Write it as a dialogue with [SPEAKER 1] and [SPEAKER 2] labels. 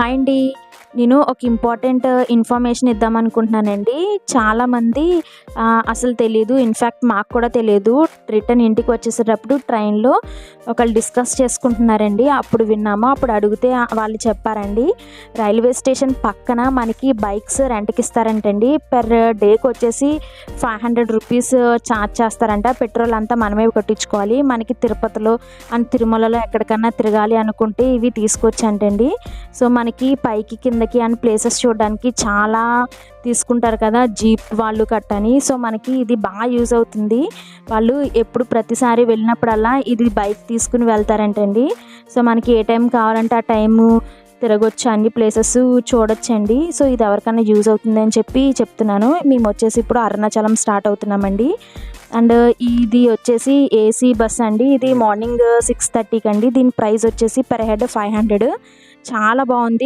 [SPEAKER 1] Hi అండి. నేను ఒక ఇంపార్టెంట్ ఇన్ఫర్మేషన్ ఇద్దామనుకుంటున్నానండి. చాలామంది అసలు తెలీదు. ఇన్‌ఫాక్ట్ మాకు కూడా తెలీదు. రిటర్న్ ఇంటికి వచ్చేసేటప్పుడు ట్రైన్‌లో ఒకళ్ళు డిస్కస్ చేసుకుంటున్నారండి. అప్పుడు విన్నాము. అప్పుడు అడిగితే వాళ్ళు చెప్పారండి. రైల్వే స్టేషన్ పక్కన మనకి బైక్స్ రెంట్‌కి ఇస్తారంటండి. పర్ డేకొచ్చేసి ₹500 చార్జ్ చేస్తారంట. పెట్రోల్ అంతా మనమే కొట్టించుకోవాలి. మనకి తిరుపతిలో అండ్ తిరుమలలో ఎక్కడికన్నా తిరగాలి అనుకుంటే ఇవి తీసుకొచ్చంటండి. సో, మనకి పైకి, కిందకి అని ప్లేసెస్ చూడడానికి చాలా తీసుకుంటారు కదా! జీప్ వాళ్ళు గట్టని. సో, మనకి ఇది యూజ్ అవుతుంది. వాళ్ళు ఎప్పుడు ప్రతిసారి వెళ్ళినప్పుడల్లా ఇది బైక్ తీసుకొని వెళ్తారంటండి. సో, మనకి ఏ టైం కావాలంటే ఆ టైము తిరగొచ్చు. అన్ని ప్లేసెస్ చూడొచ్చండి. సో, ఇది ఎవరికన్నా యూజ్ అవుతుందని చెప్పి చెప్తున్నాను. మేమొచ్చేసి ఇప్పుడు అరుణాచలం స్టార్ట్ అవుతున్నామండి. అండ్ ఇది వచ్చేసి ఏసీ బస్ అండి. ఇది మార్నింగ్ 6:30 కండి. దీని ప్రైస్ వచ్చేసి పర్ హెడ్ 500. చాలా బావుంది.